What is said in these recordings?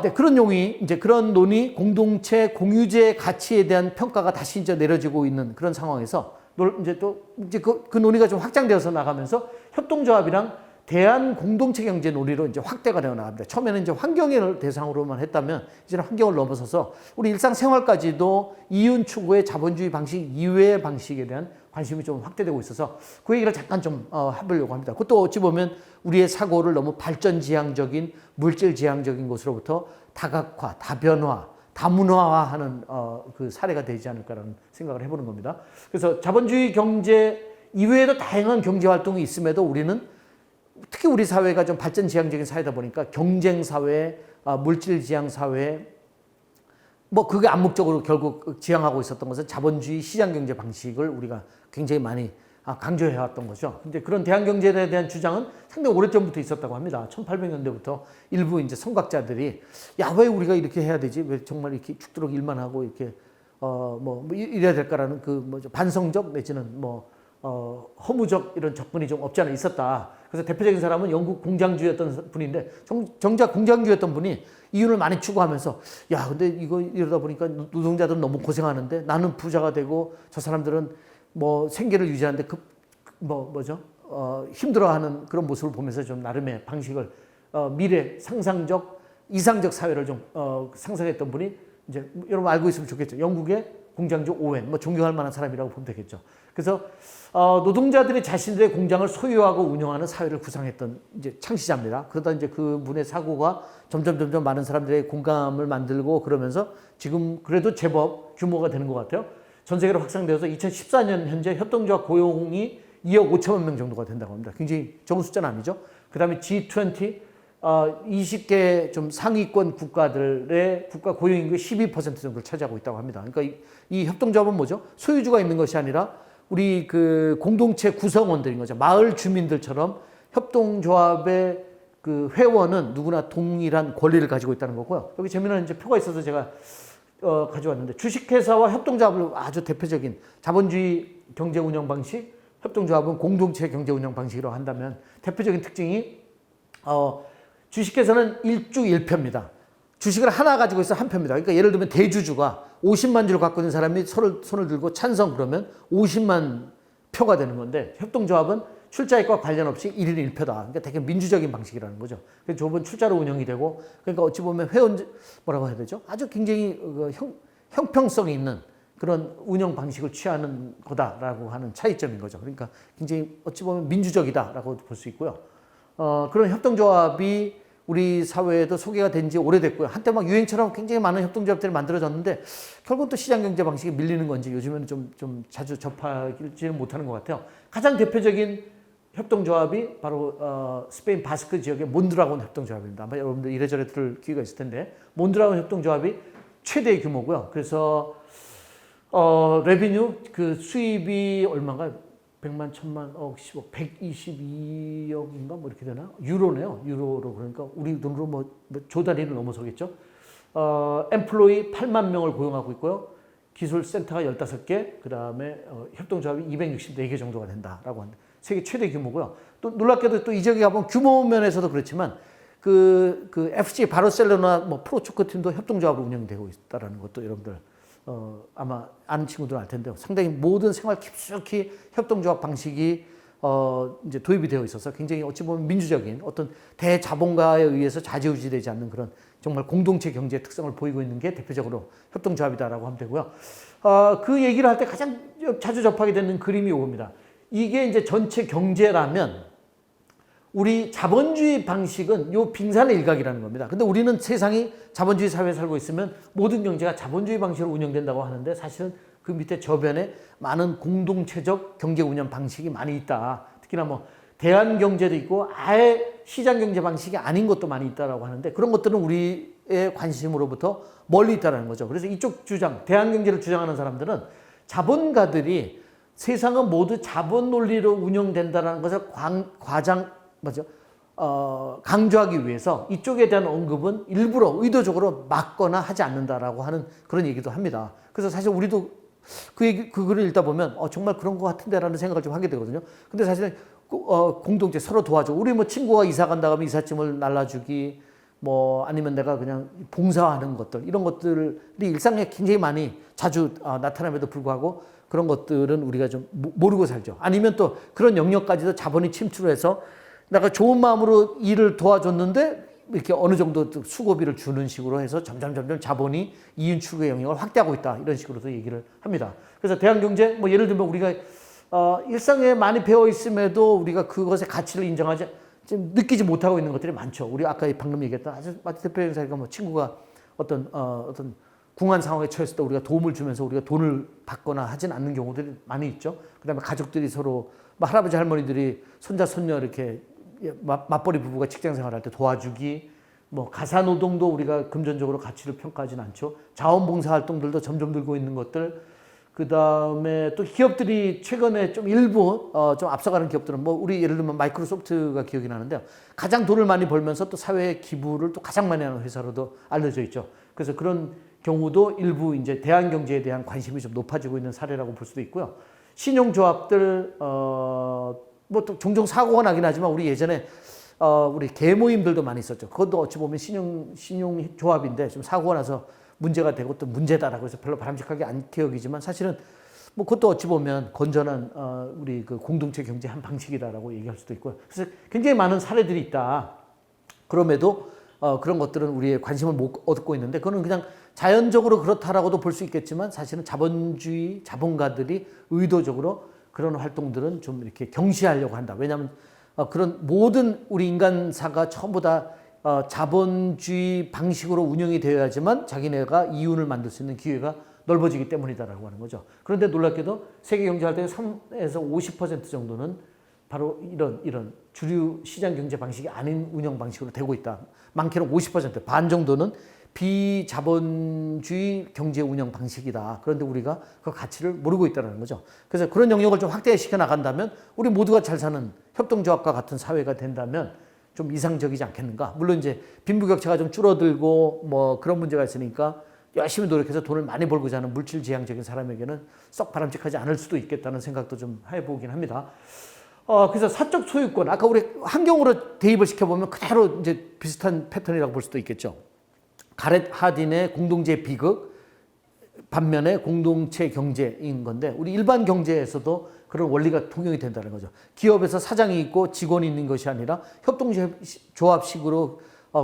네, 그런 용이, 이제 그런 논의, 공동체, 공유제 가치에 대한 평가가 다시 이제 내려지고 있는 그런 상황에서, 이제 또, 이제 그 논의가 좀 확장되어서 나가면서 협동조합이랑 대한 공동체 경제 논의로 이제 확대가 되어 나갑니다. 처음에는 이제 환경을 대상으로만 했다면, 이제는 환경을 넘어서서 우리 일상생활까지도 이윤 추구의 자본주의 방식 이외의 방식에 대한 관심이 좀 확대되고 있어서 그 얘기를 잠깐 좀 해보려고 합니다. 그것도 어찌 보면 우리의 사고를 너무 발전지향적인 물질지향적인 것으로부터 다각화, 다변화, 다문화화하는 그 사례가 되지 않을까라는 생각을 해보는 겁니다. 그래서 자본주의 경제 이외에도 다양한 경제 활동이 있음에도 우리는 특히 우리 사회가 좀 발전지향적인 사회다 보니까 경쟁사회, 물질지향사회, 뭐 그게 암묵적으로 결국 지향하고 있었던 것은 자본주의 시장경제 방식을 우리가 굉장히 많이 강조해왔던 거죠. 근데 그런 대한경제에 대한 주장은 상당히 오래전부터 있었다고 합니다. 1800년대부터 일부 이제 선각자들이 야, 왜 우리가 이렇게 해야 되지? 왜 정말 이렇게 죽도록 일만 하고 이렇게 뭐 이래야 될까라는 그 뭐죠 반성적 내지는 허무적 이런 접근이 좀 없지 않아 있었다. 그래서 대표적인 사람은 영국 공장주였던 분인데 정작 공장주였던 분이 이윤을 많이 추구하면서 야, 근데 이거 이러다 보니까 노동자들은 너무 고생하는데 나는 부자가 되고 저 사람들은 뭐 생계를 유지하는데 힘들어하는 그런 모습을 보면서 좀 나름의 방식을 미래 상상적 이상적 사회를 좀 상상했던 분이 이제 여러분 알고 있으면 좋겠죠. 영국의 공장주 오웬, 뭐 존경할 만한 사람이라고 보면 되겠죠. 그래서 노동자들이 자신들의 공장을 소유하고 운영하는 사회를 구상했던 이제 창시자입니다. 그러다 이제 그 분의 사고가 점점 많은 사람들의 공감을 만들고 그러면서 지금 그래도 제법 규모가 되는 것 같아요. 전 세계로 확산되어서 2014년 현재 협동조합 고용이 2억 5천만 명 정도가 된다고 합니다. 굉장히 적은 숫자는 아니죠. 그 다음에 G20, 20개 좀 상위권 국가들의 국가 고용인구의 12% 정도를 차지하고 있다고 합니다. 그러니까 이 협동조합은 뭐죠? 소유주가 있는 것이 아니라 우리 그 공동체 구성원들인 거죠. 마을 주민들처럼 협동조합의 그 회원은 누구나 동일한 권리를 가지고 있다는 거고요. 여기 재미난 이제 표가 있어서 제가 가져왔는데 주식회사와 협동조합을 아주 대표적인 자본주의 경제 운영 방식, 협동조합은 공동체 경제 운영 방식이라고 한다면 대표적인 특징이 주식회사는 일주 1표입니다. 주식을 하나 가지고 있어 한 표입니다. 그러니까 예를 들면 대주주가 50만 주를 갖고 있는 사람이 손을 들고 찬성 그러면 50만 표가 되는 건데 협동조합은 출자익과 관련 없이 1인 1표다. 그러니까 되게 민주적인 방식이라는 거죠. 그래서 조합은 출자로 운영이 되고 그러니까 어찌 보면 뭐라고 해야 되죠? 아주 굉장히 형평성이 있는 그런 운영 방식을 취하는 거다라고 하는 차이점인 거죠. 그러니까 굉장히 어찌 보면 민주적이다라고 볼 수 있고요. 그런 협동조합이 우리 사회에도 소개가 된 지 오래됐고요. 한때 막 유행처럼 굉장히 많은 협동조합들이 만들어졌는데 결국은 또 시장경제 방식이 밀리는 건지 요즘에는 좀 자주 접하지는 못하는 것 같아요. 가장 대표적인 협동조합이 바로 스페인 바스크 지역의 몬드라곤 협동조합입니다. 아마 여러분들 이래저래 들을 기회가 있을 텐데 몬드라곤 협동조합이 최대 규모고요. 그래서 레비뉴 그 수입이 얼마인가요? 100만, 1000만, 억, 10억, 122억인가 뭐 이렇게 되나? 유로네요. 유로로 그러니까 우리 돈으로 뭐 조 단위를 넘어서겠죠. 엠플로이 8만 명을 고용하고 있고요. 기술센터가 15개, 그 다음에 협동조합이 264개 정도가 된다라고 합니다. 세계 최대 규모고요. 또 놀랍게도 또 이 지역에 가보면 규모 면에서도 그렇지만 그 FC 바르셀로나 뭐 프로축구 팀도 협동조합으로 운영되고 있다라는 것도 여러분들 아마 아는 친구들은 알 텐데요. 상당히 모든 생활 깊숙이 협동조합 방식이 이제 도입이 되어 있어서 굉장히 어찌 보면 민주적인 어떤 대자본가에 의해서 좌지우지되지 않는 그런 정말 공동체 경제의 특성을 보이고 있는 게 대표적으로 협동조합이다라고 하면 되고요. 그 얘기를 할 때 가장 자주 접하게 되는 그림이 이겁니다. 이게 이제 전체 경제라면 우리 자본주의 방식은 요 빙산의 일각이라는 겁니다. 근데 우리는 세상이 자본주의 사회에 살고 있으면 모든 경제가 자본주의 방식으로 운영된다고 하는데 사실은 그 밑에 저변에 많은 공동체적 경제 운영 방식이 많이 있다. 특히나 뭐 대한경제도 있고 아예 시장경제 방식이 아닌 것도 많이 있다라고 하는데 그런 것들은 우리의 관심으로부터 멀리 있다는 거죠. 그래서 이쪽 주장, 대한경제를 주장하는 사람들은 자본가들이 세상은 모두 자본 논리로 운영된다는 것을 강조하기 위해서 이쪽에 대한 언급은 일부러 의도적으로 막거나 하지 않는다라고 하는 그런 얘기도 합니다. 그래서 사실 우리도 그 글을 읽다 보면 정말 그런 것 같은데라는 생각을 좀 하게 되거든요. 근데 사실은 공동체 서로 도와줘. 우리 뭐 친구가 이사 간다 하면 이삿짐을 날라주기, 뭐 아니면 내가 그냥 봉사하는 것들 이런 것들이 일상에 굉장히 많이 자주 나타남에도 불구하고 그런 것들은 우리가 좀 모르고 살죠. 아니면 또 그런 영역까지도 자본이 침투해서 내가 좋은 마음으로 일을 도와줬는데 이렇게 어느 정도 수고비를 주는 식으로 해서 점점 자본이 이윤 추구의 영역을 확대하고 있다. 이런 식으로도 얘기를 합니다. 그래서 대한경제, 뭐 예를 들면 우리가 일상에 많이 배워 있음에도 우리가 그것의 가치를 인정하지 지금 느끼지 못하고 있는 것들이 많죠. 우리 아까 방금 얘기했던 아주 마치 대표 형사가 뭐 친구가 어떤 궁한 상황에 처했을 때 우리가 도움을 주면서 우리가 돈을 받거나 하진 않는 경우들이 많이 있죠. 그다음에 가족들이 서로 뭐 할아버지 할머니들이 손자 손녀 이렇게 맞벌이 부부가 직장 생활할 때 도와주기, 뭐 가사 노동도 우리가 금전적으로 가치를 평가하진 않죠. 자원봉사 활동들도 점점 늘고 있는 것들. 그다음에 또 기업들이 최근에 좀 일부 좀 앞서가는 기업들은 뭐 우리 예를 들면 마이크로소프트가 기억이 나는데요. 가장 돈을 많이 벌면서 또 사회에 기부를 또 가장 많이 하는 회사로도 알려져 있죠. 그래서 그런 경우도 일부 이제 대한경제에 대한 관심이 좀 높아지고 있는 사례라고 볼 수도 있고요. 신용조합들 뭐 또 종종 사고가 나긴 하지만 우리 예전에 우리 계모임들도 많이 있었죠. 그것도 어찌 보면 신용조합인데 좀 사고가 나서 문제가 되고 또 문제다라고 해서 별로 바람직하게 않게 여기지만 사실은 뭐 그것도 어찌 보면 건전한 우리 그 공동체 경제 한 방식이다라고 얘기할 수도 있고요. 그래서 굉장히 많은 사례들이 있다. 그럼에도 그런 것들은 우리의 관심을 못 얻고 있는데 그거는 그냥 자연적으로 그렇다라고도 볼 수 있겠지만 사실은 자본주의 자본가들이 의도적으로 그런 활동들은 좀 이렇게 경시하려고 한다. 왜냐하면 그런 모든 우리 인간사가 처음부 다 자본주의 방식으로 운영이 되어야지만 자기네가 이윤을 만들 수 있는 기회가 넓어지기 때문이다라고 하는 거죠. 그런데 놀랍게도 세계 경제 활동의 3에서 50% 정도는 바로 이런 주류 시장 경제 방식이 아닌 운영 방식으로 되고 있다. 많게는 50%, 반 정도는 비자본주의 경제 운영 방식이다. 그런데 우리가 그 가치를 모르고 있다는 거죠. 그래서 그런 영역을 좀 확대시켜 나간다면 우리 모두가 잘 사는 협동조합과 같은 사회가 된다면 좀 이상적이지 않겠는가. 물론 이제 빈부격차가 좀 줄어들고 뭐 그런 문제가 있으니까 열심히 노력해서 돈을 많이 벌고자 하는 물질지향적인 사람에게는 썩 바람직하지 않을 수도 있겠다는 생각도 좀 해보긴 합니다. 그래서 사적 소유권, 아까 우리 환경으로 대입을 시켜보면 그대로 이제 비슷한 패턴이라고 볼 수도 있겠죠. 가렛 하딘의 공동체 비극, 반면에 공동체 경제인 건데 우리 일반 경제에서도 그런 원리가 통용이 된다는 거죠. 기업에서 사장이 있고 직원이 있는 것이 아니라 협동조합식으로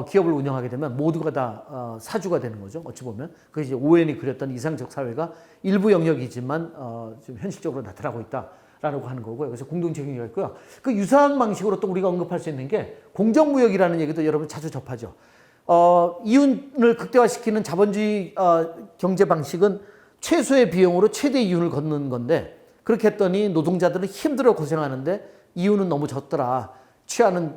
기업을 운영하게 되면 모두가 다 사주가 되는 거죠. 어찌 보면 그게 이제 오웬이 그렸던 이상적 사회가 일부 영역이지만 지금 현실적으로 나타나고 있다라고 하는 거고요. 그래서 공동체 경제가 있고요. 그 유사한 방식으로 또 우리가 언급할 수 있는 게 공정무역이라는 얘기도 여러분 자주 접하죠. 이윤을 극대화시키는 자본주의 경제 방식은 최소의 비용으로 최대 이윤을 걷는 건데 그렇게 했더니 노동자들은 힘들어 고생하는데 이윤은 너무 적더라. 취하는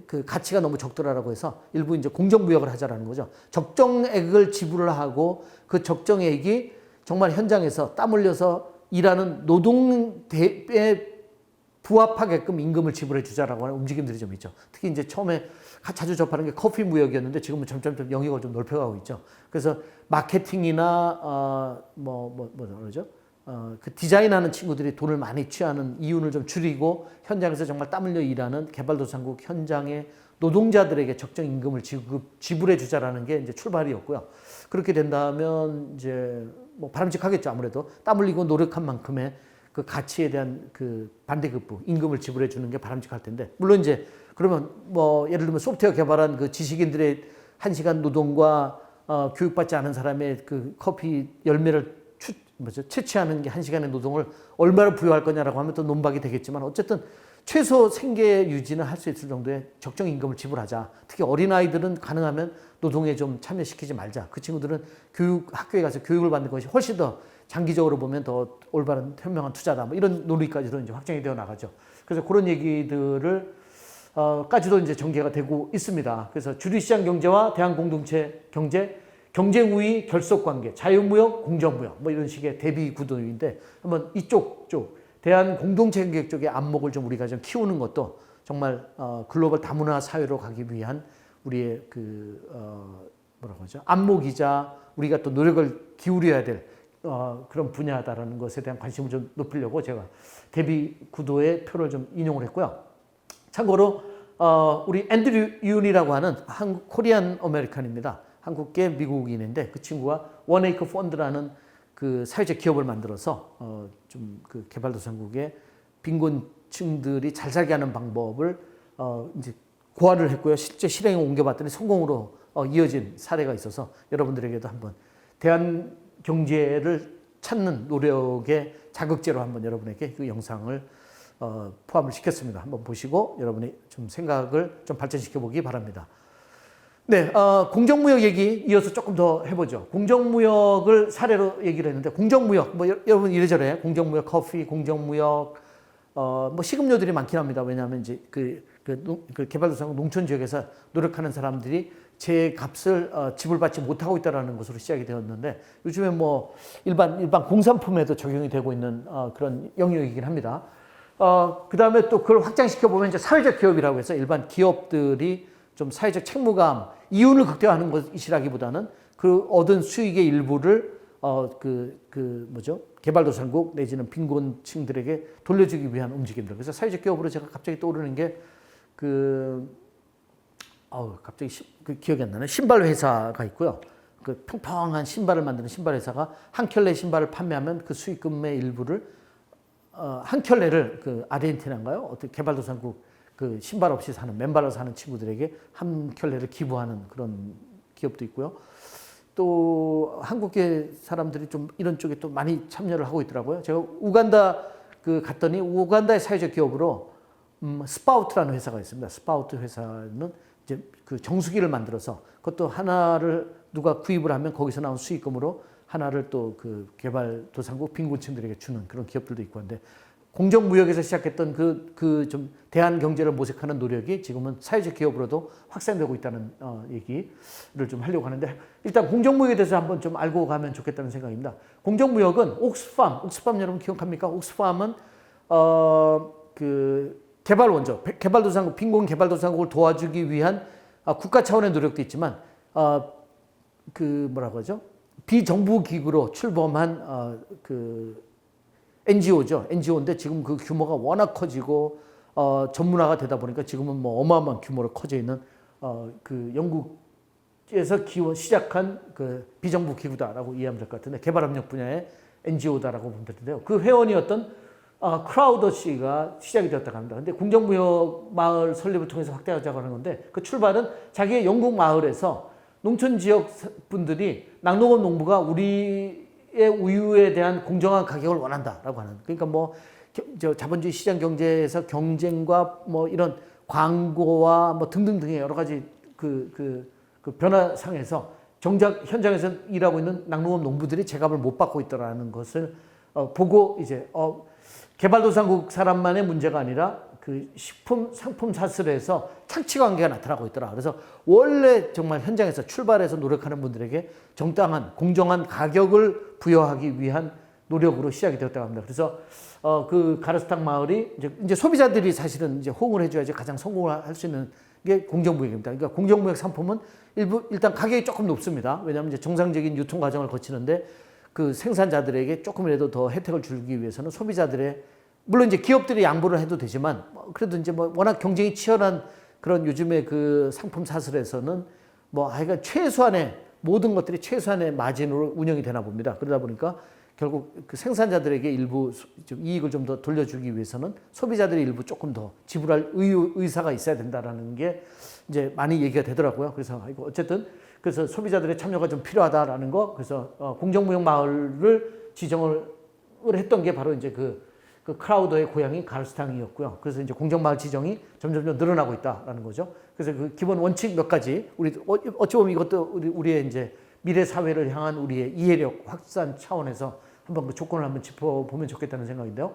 그 가치가 너무 적더라라고 해서 일부 이제 공정무역을 하자라는 거죠. 적정액을 지불을 하고 그 적정액이 정말 현장에서 땀 흘려서 일하는 노동대에 부합하게끔 임금을 지불해 주자라고 하는 움직임들이 좀 있죠. 특히 이제 처음에 자주 접하는 게 커피 무역이었는데 지금은 점점 영역을 좀 넓혀가고 있죠. 그래서 마케팅이나 뭐죠? 그 디자인하는 친구들이 돈을 많이 취하는 이윤을 좀 줄이고 현장에서 정말 땀 흘려 일하는 개발도상국 현장의 노동자들에게 적정 임금을 지불해 주자라는 게 이제 출발이었고요. 그렇게 된다면 이제 뭐 바람직하겠죠. 아무래도 땀 흘리고 노력한 만큼의 그 가치에 대한 그 반대급부, 임금을 지불해 주는 게 바람직할 텐데 물론 이제 그러면 뭐 예를 들면 소프트웨어 개발한 그 지식인들의 1시간 노동과 교육받지 않은 사람의 그 커피 열매를 채취하는 게 1시간의 노동을 얼마나 부여할 거냐라고 하면 또 논박이 되겠지만 어쨌든 최소 생계 유지는 할 수 있을 정도의 적정 임금을 지불하자. 특히 어린아이들은 가능하면 노동에 좀 참여시키지 말자. 그 친구들은 학교에 가서 교육을 받는 것이 훨씬 더 장기적으로 보면 더 올바른 현명한 투자다. 뭐 이런 논리까지도 이제 확정이 되어 나가죠. 그래서 그런 얘기들을 까지도 이제 전개가 되고 있습니다. 그래서 주류시장 경제와 대한공동체 경제, 경쟁 우위, 결속 관계, 자유무역, 공정무역 뭐 이런 식의 대비 구도인데 한번 이쪽 대한공동체 경제 쪽의 안목을 좀 우리가 좀 키우는 것도 정말 글로벌 다문화 사회로 가기 위한 우리의 뭐라고 하죠? 안목이자 우리가 또 노력을 기울여야 될 그런 분야다라는 것에 대한 관심을 좀 높이려고 제가 대비 구도의 표를 좀 인용을 했고요. 참고로 우리 앤드류 윤이라고 하는 코리안 아메리칸입니다. 한국계 미국인인데 그 친구가 원에이크 펀드라는 그 사회적 기업을 만들어서 좀 그 개발도상국의 빈곤층들이 잘 살게 하는 방법을 이제 고안을 했고요. 실제 실행에 옮겨봤더니 성공으로 이어진 사례가 있어서 여러분들에게도 한번 대한 경제를 찾는 노력의 자극제로 한번 여러분에게 그 영상을 포함을 시켰습니다. 한번 보시고 여러분이 좀 생각을 좀 발전시켜 보기 바랍니다. 네, 공정무역 얘기 이어서 조금 더 해보죠. 공정무역을 사례로 얘기를 했는데, 공정무역, 뭐 여러분 이래저래 공정무역 커피, 공정무역, 뭐 식음료들이 많긴 합니다. 왜냐하면 이제 그 개발도상국 농촌 지역에서 노력하는 사람들이 제 값을 지불받지 못하고 있다는 것으로 시작이 되었는데, 요즘에 뭐 일반 공산품에도 적용이 되고 있는 그런 영역이긴 합니다. 그 다음에 또 그걸 확장시켜 보면 이제 사회적 기업이라고 해서 일반 기업들이 좀 사회적 책무감, 이윤을 극대화하는 것이라기보다는 그 얻은 수익의 일부를 개발도상국 내지는 빈곤층들에게 돌려주기 위한 움직임들. 그래서 사회적 기업으로 제가 갑자기 떠오르는 게 기억이 안 나네. 신발 회사가 있고요. 그 평평한 신발을 만드는 신발 회사가 한 켤레 신발을 판매하면 그 수익금의 일부를 한 켤레를 그 아르헨티나인가요? 어떤 개발도상국 그 신발 없이 사는, 맨발로 사는 친구들에게 한 켤레를 기부하는 그런 기업도 있고요. 또 한국계 사람들이 좀 이런 쪽에 또 많이 참여를 하고 있더라고요. 제가 우간다 갔더니 우간다의 사회적 기업으로 스파우트라는 회사가 있습니다. 스파우트 회사는 이제 그 정수기를 만들어서 그것도 하나를 누가 구입을 하면 거기서 나온 수익금으로 하나를 또 그 개발도상국 빈곤층들에게 주는 그런 기업들도 있고 한데, 공정무역에서 시작했던 좀 대한 경제를 모색하는 노력이 지금은 사회적 기업으로도 확산되고 있다는 얘기를 좀 하려고 하는데, 일단 공정무역에 대해서 한번 좀 알고 가면 좋겠다는 생각입니다. 공정무역은 옥스팜 여러분 기억합니까? 옥스팜은 그 개발원조, 개발도상국, 빈곤 개발도상국을 도와주기 위한 국가 차원의 노력도 있지만 비정부 기구로 출범한 NGO죠. NGO인데 지금 그 규모가 워낙 커지고 전문화가 되다 보니까 지금은 뭐 어마어마한 규모로 커져 있는 그 영국에서 시작한 그 비정부 기구다라고 이해하면 될 것 같은데, 개발협력 분야의 NGO다라고 보면 되는데요. 그 회원이었던 크라우더 씨가 시작이 되었다고 합니다. 근데 공정무역 마을 설립을 통해서 확대하자고 하는 건데, 그 출발은 자기의 영국 마을에서 농촌 지역 분들이 낙농업 농부가 우리의 우유에 대한 공정한 가격을 원한다라고 하는, 그러니까 뭐 자본주의 시장 경제에서 경쟁과 뭐 이런 광고와 뭐 등등등의 여러 가지 그 변화상에서 정작 현장에서 일하고 있는 낙농업 농부들이 제값을 못 받고 있다라는 것을 보고 이제 개발도상국 사람만의 문제가 아니라 그 식품 상품 사슬에서 착취 관계가 나타나고 있더라. 그래서 원래 정말 현장에서 출발해서 노력하는 분들에게 정당한 공정한 가격을 부여하기 위한 노력으로 시작이 되었다고 합니다. 그래서 그 가르스탕 마을이 이제 소비자들이 사실은 이제 호응을 해줘야지 가장 성공을 할 수 있는 게 공정무역입니다. 그러니까 공정무역 상품은 일단 가격이 조금 높습니다. 왜냐하면 이제 정상적인 유통 과정을 거치는데 그 생산자들에게 조금이라도 더 혜택을 주기 위해서는 소비자들의, 물론 이제 기업들이 양보를 해도 되지만 그래도 이제 뭐 워낙 경쟁이 치열한 그런 요즘의 그 상품 사슬에서는 뭐 하여간 최소한의 모든 것들이 최소한의 마진으로 운영이 되나 봅니다. 그러다 보니까 결국 그 생산자들에게 일부 좀 이익을 좀 더 돌려주기 위해서는 소비자들이 일부 조금 더 지불할 의사가 있어야 된다라는 게 이제 많이 얘기가 되더라고요. 그래서 어쨌든 그래서 소비자들의 참여가 좀 필요하다라는 거, 그래서 공정무역 마을을 지정을 했던 게 바로 이제 그 크라우더의 고향인 가르스탕이었고요. 그래서 이제 공정마을 지정이 점점 늘어나고 있다라는 거죠. 그래서 그 기본 원칙 몇 가지, 우리 어찌 보면 이것도 우리의 이제 미래 사회를 향한 우리의 이해력 확산 차원에서 한번 그 조건을 한번 짚어보면 좋겠다는 생각인데요.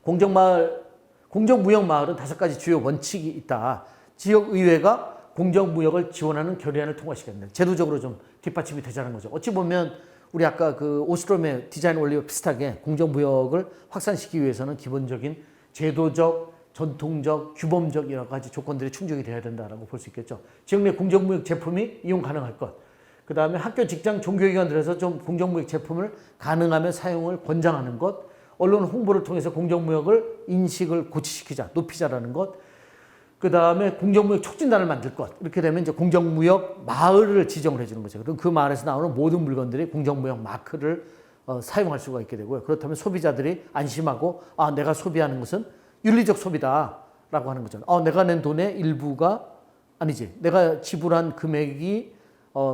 공정무역 마을은 5가지 주요 원칙이 있다. 지역의회가 공정무역을 지원하는 결의안을 통과시켜야 된다. 제도적으로 좀 뒷받침이 되자는 거죠. 어찌 보면 우리 아까 그 오스트롬의 디자인 원리와 비슷하게 공정무역을 확산시키기 위해서는 기본적인 제도적, 전통적, 규범적 여러 가지 조건들이 충족이 돼야 된다라고 볼 수 있겠죠. 지역 내 공정무역 제품이 이용 가능할 것. 그 다음에 학교, 직장, 종교기관들에서 좀 공정무역 제품을 가능하면 사용을 권장하는 것. 언론 홍보를 통해서 공정무역을 인식을 고취시키자, 높이자라는 것. 그 다음에 공정무역 촉진단을 만들 것. 이렇게 되면 이제 공정무역 마을을 지정을 해주는 거죠. 그럼 그 마을에서 나오는 모든 물건들이 공정무역 마크를 사용할 수가 있게 되고요. 그렇다면 소비자들이 안심하고 아 내가 소비하는 것은 윤리적 소비다라고 하는 거죠. 내가 낸 돈의 일부가 아니지. 내가 지불한 금액이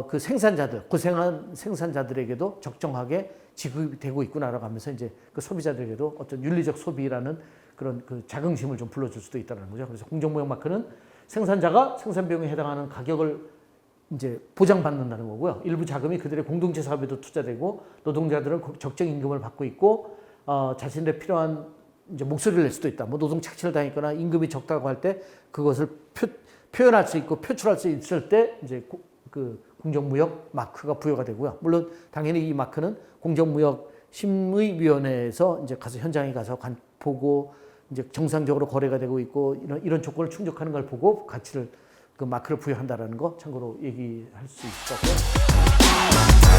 그 생산자들 고생한 생산자들에게도 적정하게 지급이 되고 있구나라고 하면서 이제 그 소비자들에게도 어떤 윤리적 소비라는 그런 그 자긍심을 좀 불러줄 수도 있다는 거죠. 그래서 공정무역 마크는 생산자가 생산 비용에 해당하는 가격을 이제 보장받는다는 거고요. 일부 자금이 그들의 공동체 사업에도 투자되고 노동자들은 적정 임금을 받고 있고 자신들의 필요한 이제 목소리를 낼 수도 있다. 뭐 노동 착취를 당했거나 임금이 적다고 할 때 그것을 표현할 수 있고 표출할 수 있을 때 이제 그 공정무역 마크가 부여가 되고요. 물론 당연히 이 마크는 공정무역 심의위원회에서 이제 가서 현장에 가서 보고 이제 정상적으로 거래가 되고 있고 이런 조건을 충족하는 걸 보고 가치를 그 마크를 부여한다라는 거 참고로 얘기할 수 있을 것 같고요.